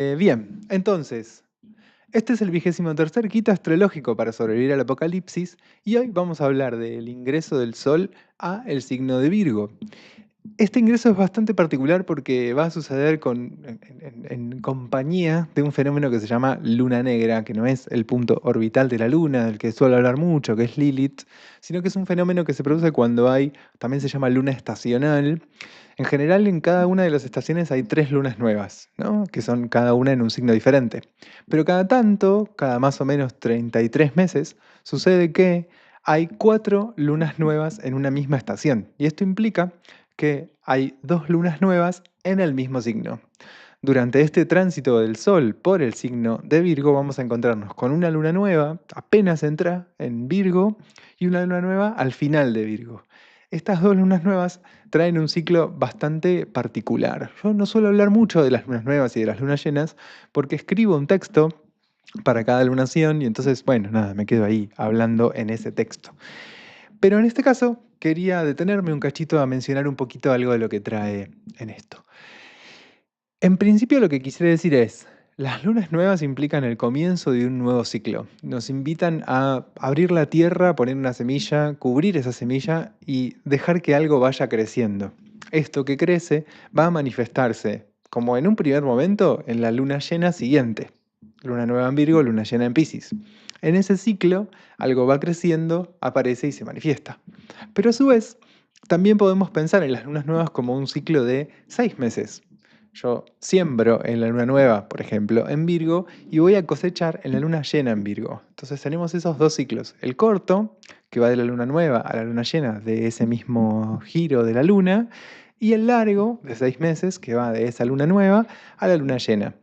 Bien, entonces, este es el 23º quito astrológico para sobrevivir al apocalipsis y hoy vamos a hablar del ingreso del Sol a el signo de Virgo. Este ingreso es bastante particular porque va a suceder en compañía de un fenómeno que se llama luna negra, que no es el punto orbital de la luna, del que suelo hablar mucho, que es Lilith, sino que es un fenómeno que se produce cuando hay, también se llama luna estacional. En general, en cada una de las estaciones hay tres lunas nuevas, ¿no? Que son cada una en un signo diferente. Pero cada tanto, cada más o menos 33 meses, sucede que hay cuatro lunas nuevas en una misma estación. Y esto implica que hay dos lunas nuevas en el mismo signo. Durante este tránsito del Sol por el signo de Virgo vamos a encontrarnos con una luna nueva apenas entra en Virgo y una luna nueva al final de Virgo. Estas dos lunas nuevas traen un ciclo bastante particular. Yo no suelo hablar mucho de las lunas nuevas y de las lunas llenas porque escribo un texto para cada lunación y entonces, bueno, nada, me quedo ahí hablando en ese texto. Pero en este caso quería detenerme un cachito a mencionar un poquito algo de lo que trae en esto. En principio lo que quisiera decir es, las lunas nuevas implican el comienzo de un nuevo ciclo. Nos invitan a abrir la tierra, poner una semilla, cubrir esa semilla y dejar que algo vaya creciendo. Esto que crece va a manifestarse, como en un primer momento, en la luna llena siguiente. Luna nueva en Virgo, luna llena en Piscis. En ese ciclo, algo va creciendo, aparece y se manifiesta. Pero a su vez, también podemos pensar en las lunas nuevas como un ciclo de 6 meses. Yo siembro en la luna nueva, por ejemplo, en Virgo, y voy a cosechar en la luna llena en Virgo. Entonces tenemos esos dos ciclos. El corto, que va de la luna nueva a la luna llena, de ese mismo giro de la luna, y el largo, de 6 meses, que va de esa luna nueva a la luna llena.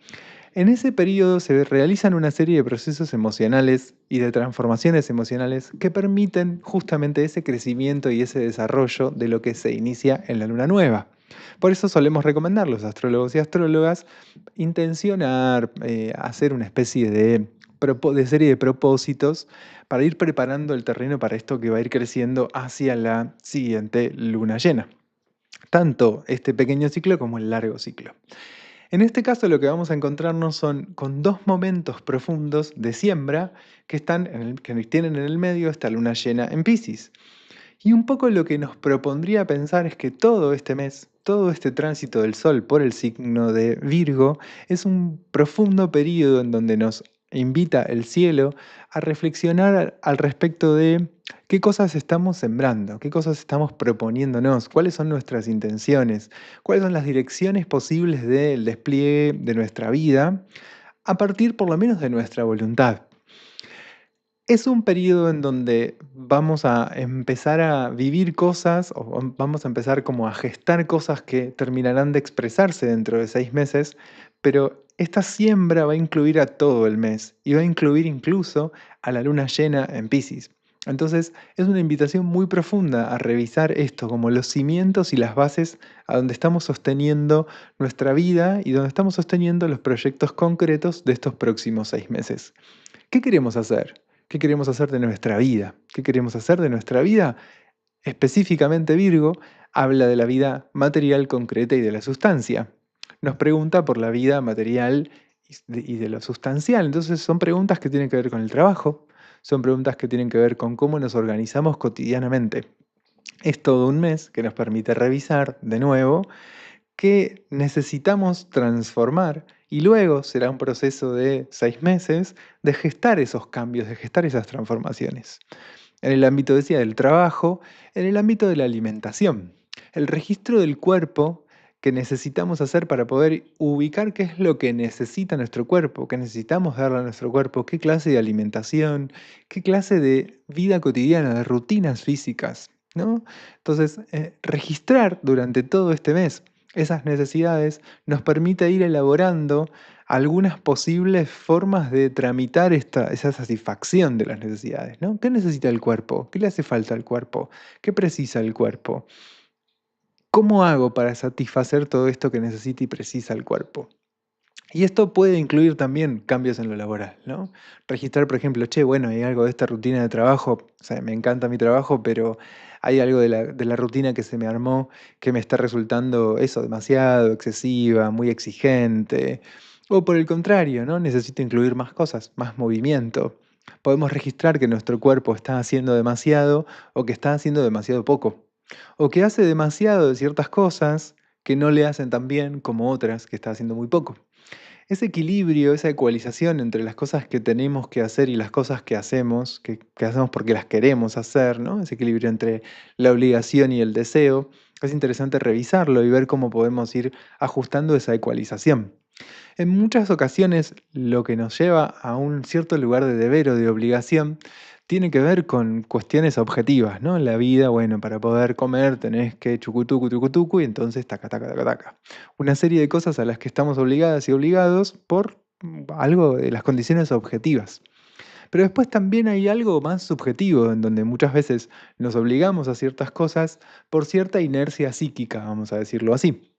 En ese periodo se realizan una serie de procesos emocionales y de transformaciones emocionales que permiten justamente ese crecimiento y ese desarrollo de lo que se inicia en la luna nueva. Por eso solemos recomendar los astrólogos y astrólogas intencionar, hacer una especie de serie de propósitos para ir preparando el terreno para esto que va a ir creciendo hacia la siguiente luna llena. Tanto este pequeño ciclo como el largo ciclo. En este caso lo que vamos a encontrarnos son con dos momentos profundos de siembra que tienen en el medio esta luna llena en Piscis. Y un poco lo que nos propondría pensar es que todo este mes, todo este tránsito del Sol por el signo de Virgo, es un profundo periodo en donde nos invita el cielo a reflexionar al respecto de qué cosas estamos sembrando, qué cosas estamos proponiéndonos, cuáles son nuestras intenciones, cuáles son las direcciones posibles del despliegue de nuestra vida, a partir por lo menos de nuestra voluntad. Es un periodo en donde vamos a empezar a vivir cosas o vamos a empezar como a gestar cosas que terminarán de expresarse dentro de 6 meses, pero esta siembra va a incluir a todo el mes y va a incluir incluso a la luna llena en Piscis. Entonces es una invitación muy profunda a revisar esto como los cimientos y las bases a donde estamos sosteniendo nuestra vida y donde estamos sosteniendo los proyectos concretos de estos próximos 6 meses. ¿Qué queremos hacer? ¿Qué queremos hacer de nuestra vida? ¿Qué queremos hacer de nuestra vida? Específicamente Virgo habla de la vida material concreta y de la sustancia. Nos pregunta por la vida material y de lo sustancial. Entonces son preguntas que tienen que ver con el trabajo, son preguntas que tienen que ver con cómo nos organizamos cotidianamente. Es todo un mes que nos permite revisar de nuevo que necesitamos transformar y luego será un proceso de 6 meses de gestar esos cambios, de gestar esas transformaciones. En el ámbito, decía, del trabajo, en el ámbito de la alimentación, el registro del cuerpo que necesitamos hacer para poder ubicar qué es lo que necesita nuestro cuerpo, qué necesitamos darle a nuestro cuerpo, qué clase de alimentación, qué clase de vida cotidiana, de rutinas físicas, ¿no? Entonces, registrar durante todo este mes esas necesidades nos permite ir elaborando algunas posibles formas de tramitar esa satisfacción de las necesidades, ¿no? ¿Qué necesita el cuerpo? ¿Qué le hace falta al cuerpo? ¿Qué precisa el cuerpo? ¿Cómo hago para satisfacer todo esto que necesita y precisa el cuerpo? Y esto puede incluir también cambios en lo laboral, ¿no? Registrar, por ejemplo, che, bueno, hay algo de esta rutina de trabajo, o sea, me encanta mi trabajo, pero hay algo de la rutina que se me armó que me está resultando eso, demasiado excesiva, muy exigente. O por el contrario, ¿no? Necesito incluir más cosas, más movimiento. Podemos registrar que nuestro cuerpo está haciendo demasiado o que está haciendo demasiado poco. O que hace demasiado de ciertas cosas que no le hacen tan bien como otras que está haciendo muy poco. Ese equilibrio, esa ecualización entre las cosas que tenemos que hacer y las cosas que hacemos porque las queremos hacer, ¿no? Ese equilibrio entre la obligación y el deseo, es interesante revisarlo y ver cómo podemos ir ajustando esa ecualización. En muchas ocasiones lo que nos lleva a un cierto lugar de deber o de obligación tiene que ver con cuestiones objetivas, ¿no? En la vida, bueno, para poder comer tenés que chucutucu, tucutucu, y entonces taca, taca, taca, taca. Una serie de cosas a las que estamos obligadas y obligados por algo de las condiciones objetivas. Pero después también hay algo más subjetivo, en donde muchas veces nos obligamos a ciertas cosas por cierta inercia psíquica, vamos a decirlo así.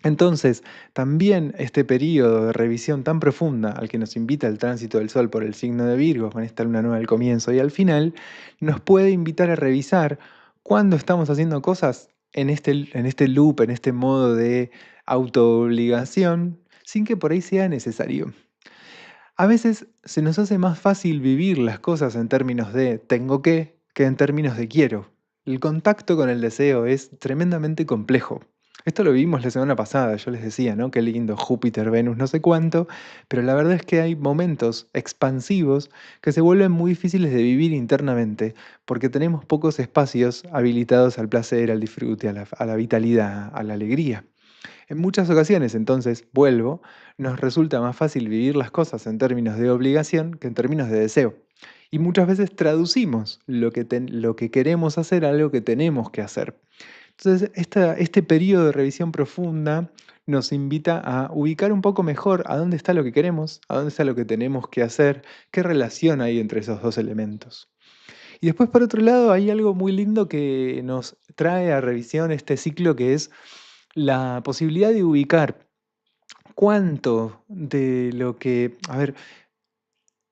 Entonces, también este periodo de revisión tan profunda al que nos invita el tránsito del Sol por el signo de Virgo, con esta luna nueva al comienzo y al final, nos puede invitar a revisar cuándo estamos haciendo cosas en este loop, en este modo de autoobligación, sin que por ahí sea necesario. A veces se nos hace más fácil vivir las cosas en términos de tengo que en términos de quiero. El contacto con el deseo es tremendamente complejo. Esto lo vimos la semana pasada, yo les decía, ¿no? Qué lindo, Júpiter, Venus, no sé cuánto, pero la verdad es que hay momentos expansivos que se vuelven muy difíciles de vivir internamente, porque tenemos pocos espacios habilitados al placer, al disfrute, a la vitalidad, a la alegría. En muchas ocasiones, entonces, vuelvo, nos resulta más fácil vivir las cosas en términos de obligación que en términos de deseo. Y muchas veces traducimos lo que queremos hacer a algo que tenemos que hacer. Entonces, este periodo de revisión profunda nos invita a ubicar un poco mejor a dónde está lo que queremos, a dónde está lo que tenemos que hacer, qué relación hay entre esos dos elementos. Y después, por otro lado, hay algo muy lindo que nos trae a revisión este ciclo, que es la posibilidad de ubicar cuánto de lo que... A ver,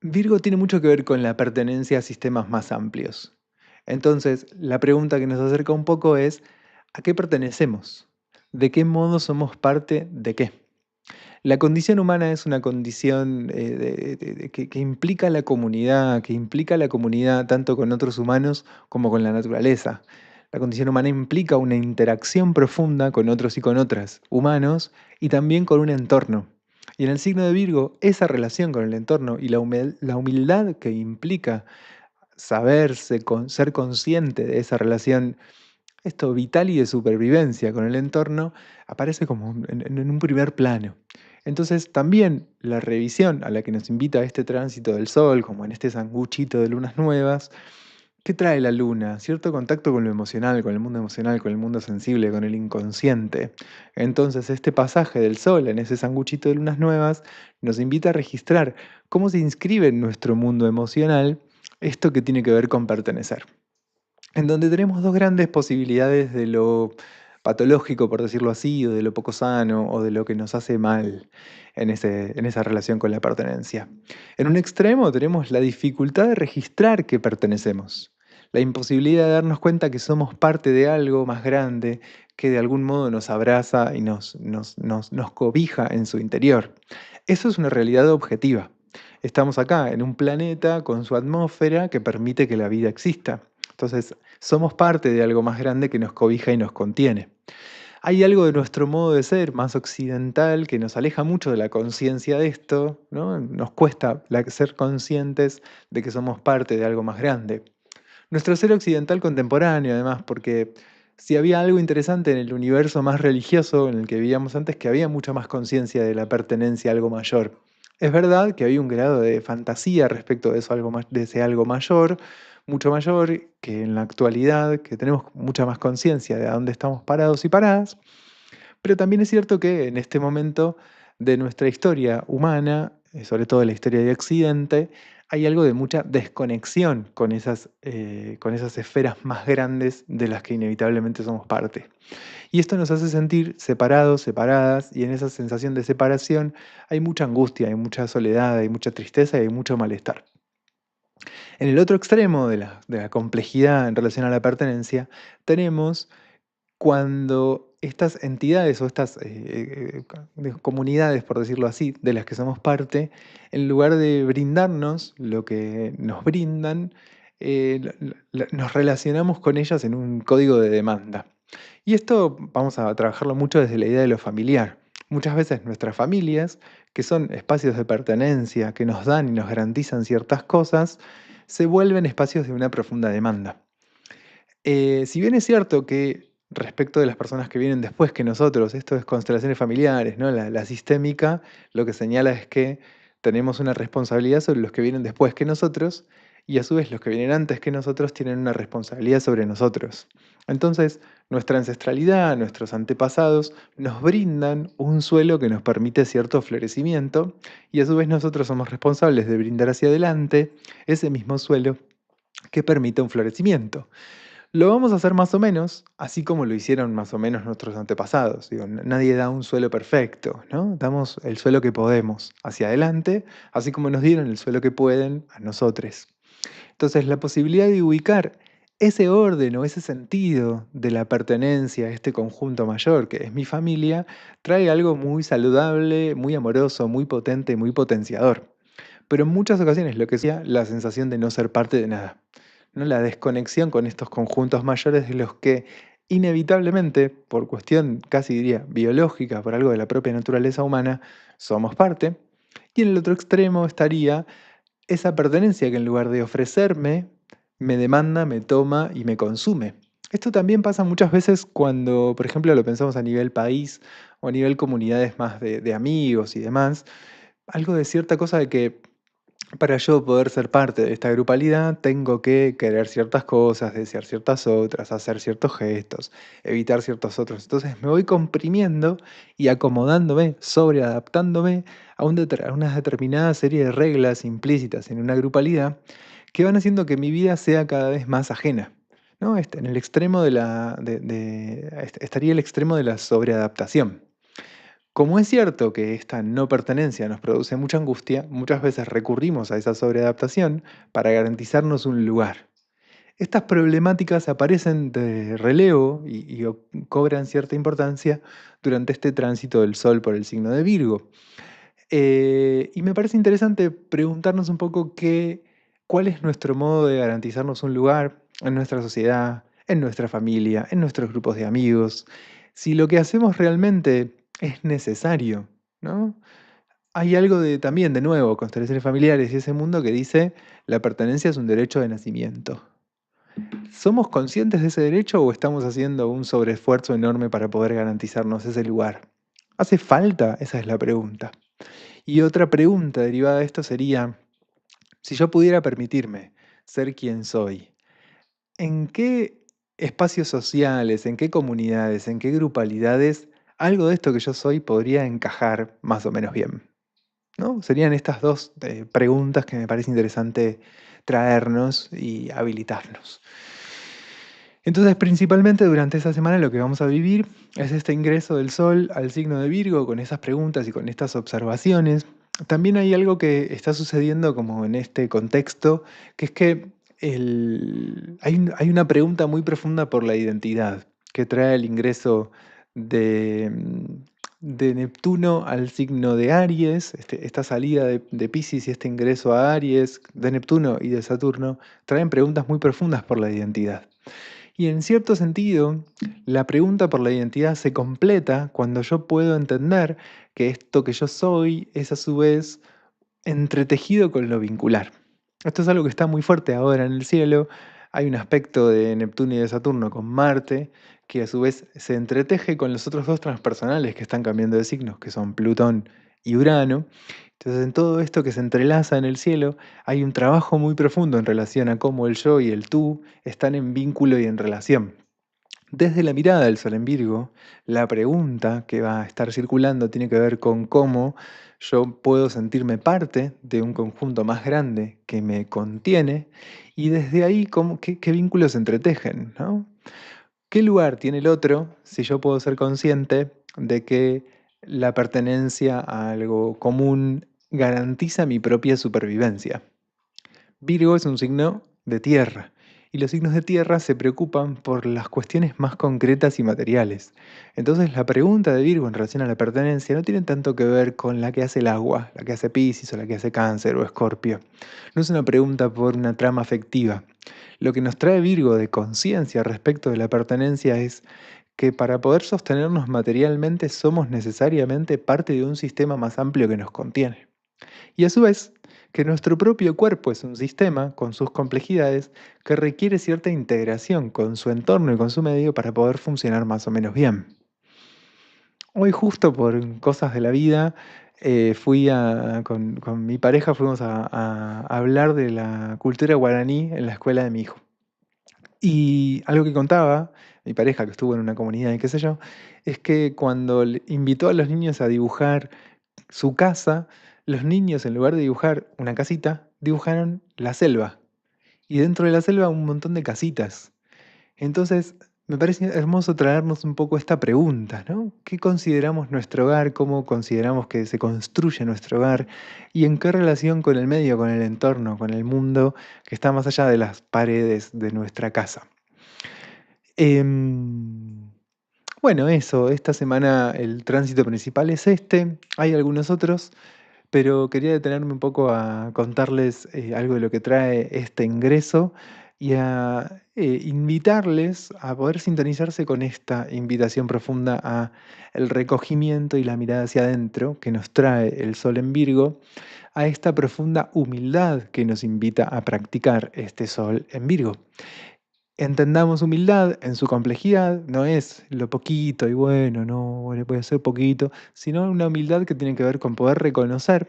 Virgo tiene mucho que ver con la pertenencia a sistemas más amplios. Entonces, la pregunta que nos acerca un poco es, ¿a qué pertenecemos? ¿De qué modo somos parte de qué? La condición humana es una condición que implica la comunidad tanto con otros humanos como con la naturaleza. La condición humana implica una interacción profunda con otros y con otras, humanos, y también con un entorno. Y en el signo de Virgo, esa relación con el entorno y la humildad que implica ser consciente de esa relación, esto vital y de supervivencia con el entorno, aparece como en un primer plano. Entonces también la revisión a la que nos invita este tránsito del Sol, como en este sanguchito de lunas nuevas, ¿qué trae la luna? Cierto contacto con lo emocional, con el mundo emocional, con el mundo sensible, con el inconsciente. Entonces este pasaje del Sol en ese sanguchito de lunas nuevas nos invita a registrar cómo se inscribe en nuestro mundo emocional esto que tiene que ver con pertenecer, en donde tenemos dos grandes posibilidades de lo patológico, por decirlo así, o de lo poco sano, o de lo que nos hace mal en esa relación con la pertenencia. En un extremo tenemos la dificultad de registrar que pertenecemos, la imposibilidad de darnos cuenta que somos parte de algo más grande que de algún modo nos abraza y nos cobija en su interior. Eso es una realidad objetiva. Estamos acá en un planeta con su atmósfera que permite que la vida exista. Entonces, somos parte de algo más grande que nos cobija y nos contiene. Hay algo de nuestro modo de ser más occidental que nos aleja mucho de la conciencia de esto, ¿no? Nos cuesta ser conscientes de que somos parte de algo más grande. Nuestro ser occidental contemporáneo, además, porque si había algo interesante en el universo más religioso en el que vivíamos antes, que había mucha más conciencia de la pertenencia a algo mayor. Es verdad que había un grado de fantasía respecto de eso, de ese algo mayor, mucho mayor que en la actualidad, que tenemos mucha más conciencia de a dónde estamos parados y paradas, pero también es cierto que en este momento de nuestra historia humana, sobre todo la historia de Occidente, hay algo de mucha desconexión con esas esferas más grandes de las que inevitablemente somos parte. Y esto nos hace sentir separados, separadas, y en esa sensación de separación hay mucha angustia, hay mucha soledad, hay mucha tristeza y hay mucho malestar. En el otro extremo de la complejidad en relación a la pertenencia, tenemos cuando estas entidades o estas comunidades, por decirlo así, de las que somos parte, en lugar de brindarnos lo que nos brindan, nos relacionamos con ellas en un código de demanda. Y esto vamos a trabajarlo mucho desde la idea de lo familiar. Muchas veces nuestras familias, que son espacios de pertenencia, que nos dan y nos garantizan ciertas cosas, se vuelven espacios de una profunda demanda. Si bien es cierto que respecto de las personas que vienen después que nosotros, esto es constelaciones familiares, ¿no? La sistémica lo que señala es que tenemos una responsabilidad sobre los que vienen después que nosotros y a su vez los que vienen antes que nosotros tienen una responsabilidad sobre nosotros. Entonces, nuestra ancestralidad, nuestros antepasados nos brindan un suelo que nos permite cierto florecimiento y a su vez nosotros somos responsables de brindar hacia adelante ese mismo suelo que permite un florecimiento. Lo vamos a hacer más o menos, así como lo hicieron más o menos nuestros antepasados. Digo, nadie da un suelo perfecto, ¿no? Damos el suelo que podemos hacia adelante, así como nos dieron el suelo que pueden a nosotros. Entonces, la posibilidad de ubicar ese orden o ese sentido de la pertenencia a este conjunto mayor que es mi familia, trae algo muy saludable, muy amoroso, muy potente, muy potenciador. Pero en muchas ocasiones lo que sea la sensación de no ser parte de nada, ¿no? La desconexión con estos conjuntos mayores de los que inevitablemente, por cuestión casi diría biológica, por algo de la propia naturaleza humana, somos parte. Y en el otro extremo estaría esa pertenencia que en lugar de ofrecerme, me demanda, me toma y me consume. Esto también pasa muchas veces cuando, por ejemplo, lo pensamos a nivel país o a nivel comunidades más de amigos y demás, algo de cierta cosa de que para yo poder ser parte de esta grupalidad, tengo que querer ciertas cosas, desear ciertas otras, hacer ciertos gestos, evitar ciertos otros. Entonces me voy comprimiendo y acomodándome, sobreadaptándome a, a una determinada serie de reglas implícitas en una grupalidad que van haciendo que mi vida sea cada vez más ajena. ¿No? En el extremo de estaría el extremo de la sobreadaptación. Como es cierto que esta no pertenencia nos produce mucha angustia, muchas veces recurrimos a esa sobreadaptación para garantizarnos un lugar. Estas problemáticas aparecen de relevo y cobran cierta importancia durante este tránsito del Sol por el signo de Virgo. Y me parece interesante preguntarnos un poco cuál es nuestro modo de garantizarnos un lugar en nuestra sociedad, en nuestra familia, en nuestros grupos de amigos, si lo que hacemos realmente es necesario, ¿no? Hay algo de también, de nuevo, constelaciones familiares y ese mundo que dice la pertenencia es un derecho de nacimiento. ¿Somos conscientes de ese derecho o estamos haciendo un sobreesfuerzo enorme para poder garantizarnos ese lugar? ¿Hace falta? Esa es la pregunta. Y otra pregunta derivada de esto sería, si yo pudiera permitirme ser quien soy, ¿en qué espacios sociales, en qué comunidades, en qué grupalidades algo de esto que yo soy podría encajar más o menos bien? ¿No? Serían estas dos preguntas que me parece interesante traernos y habilitarnos. Entonces, principalmente durante esta semana lo que vamos a vivir es este ingreso del Sol al signo de Virgo con esas preguntas y con estas observaciones. También hay algo que está sucediendo como en este contexto, que es que hay una pregunta muy profunda por la identidad que trae el ingreso de, de Neptuno al signo de Aries, esta salida de Piscis y este ingreso a Aries de Neptuno y de Saturno traen preguntas muy profundas por la identidad. Y en cierto sentido, la pregunta por la identidad se completa cuando yo puedo entender que esto que yo soy es a su vez entretejido con lo vincular. Esto es algo que está muy fuerte ahora en el cielo. Hay un aspecto de Neptuno y de Saturno con Marte que a su vez se entreteje con los otros dos transpersonales que están cambiando de signos, que son Plutón y Urano. Entonces, en todo esto que se entrelaza en el cielo, hay un trabajo muy profundo en relación a cómo el yo y el tú están en vínculo y en relación. Desde la mirada del Sol en Virgo, la pregunta que va a estar circulando tiene que ver con cómo yo puedo sentirme parte de un conjunto más grande que me contiene y desde ahí qué vínculos se entretejen, ¿no? ¿Qué lugar tiene el otro si yo puedo ser consciente de que la pertenencia a algo común garantiza mi propia supervivencia? Virgo es un signo de tierra y los signos de tierra se preocupan por las cuestiones más concretas y materiales. Entonces la pregunta de Virgo en relación a la pertenencia no tiene tanto que ver con la que hace el agua, la que hace Piscis o la que hace Cáncer o Escorpio. No es una pregunta por una trama afectiva. Lo que nos trae Virgo de conciencia respecto de la pertenencia es que para poder sostenernos materialmente somos necesariamente parte de un sistema más amplio que nos contiene. Y a su vez, que nuestro propio cuerpo es un sistema con sus complejidades que requiere cierta integración con su entorno y con su medio para poder funcionar más o menos bien. Hoy justo por cosas de la vida, con mi pareja fuimos a hablar de la cultura guaraní en la escuela de mi hijo. Y algo que contaba mi pareja, que estuvo en una comunidad y qué sé yo, es que cuando invitó a los niños a dibujar su casa, los niños en lugar de dibujar una casita, dibujaron la selva. Y dentro de la selva un montón de casitas. Entonces, me parece hermoso traernos un poco esta pregunta, ¿no? ¿Qué consideramos nuestro hogar? ¿Cómo consideramos que se construye nuestro hogar? ¿Y en qué relación con el medio, con el entorno, con el mundo que está más allá de las paredes de nuestra casa? Em, bueno, eso, esta semana el tránsito principal es este, hay algunos otros, pero quería detenerme un poco a contarles algo de lo que trae este ingreso y a invitarles a poder sintonizarse con esta invitación profunda a el recogimiento y la mirada hacia adentro que nos trae el Sol en Virgo, a esta profunda humildad que nos invita a practicar este Sol en Virgo. Entendamos humildad en su complejidad, no es lo poquito y bueno, no, bueno, puede ser poquito, sino una humildad que tiene que ver con poder reconocer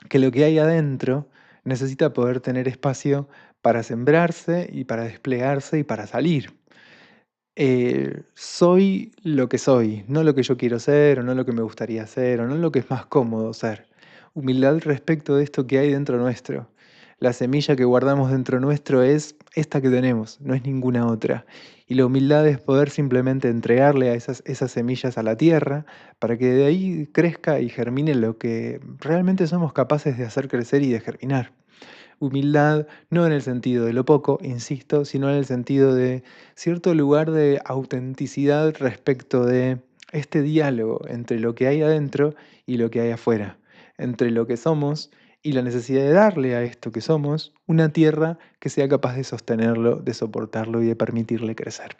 que lo que hay adentro necesita poder tener espacio para sembrarse y para desplegarse y para salir. Soy lo que soy, no lo que yo quiero ser o no lo que me gustaría ser o no lo que es más cómodo ser. Humildad respecto de esto que hay dentro nuestro. La semilla que guardamos dentro nuestro es esta que tenemos, no es ninguna otra. Y la humildad es poder simplemente entregarle a esas semillas a la tierra para que de ahí crezca y germine lo que realmente somos capaces de hacer crecer y de germinar. Humildad no en el sentido de lo poco, insisto, sino en el sentido de cierto lugar de autenticidad respecto de este diálogo entre lo que hay adentro y lo que hay afuera, entre lo que somos y la necesidad de darle a esto que somos una tierra que sea capaz de sostenerlo, de soportarlo y de permitirle crecer.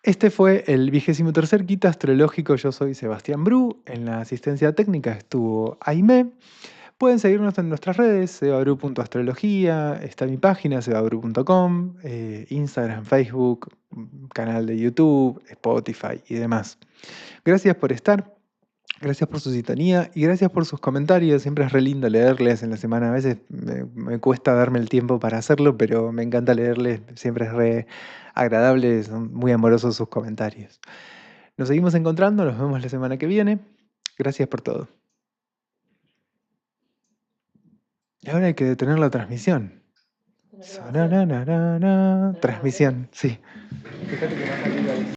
Este fue el 23º Quita Astrológico. Yo soy Sebastián Bru. En la asistencia técnica estuvo Aimé. Pueden seguirnos en nuestras redes, sebabru.astrología, está mi página, sebabru.com, Instagram, Facebook, canal de YouTube, Spotify y demás. Gracias por estar, gracias por su sintonía y gracias por sus comentarios. Siempre es re lindo leerles en la semana. A veces me cuesta darme el tiempo para hacerlo, pero me encanta leerles. Siempre es re agradable, son muy amorosos sus comentarios. Nos seguimos encontrando, nos vemos la semana que viene. Gracias por todo. Y ahora hay que detener la transmisión. Sananana, transmisión, sí. Fíjate que más arriba dice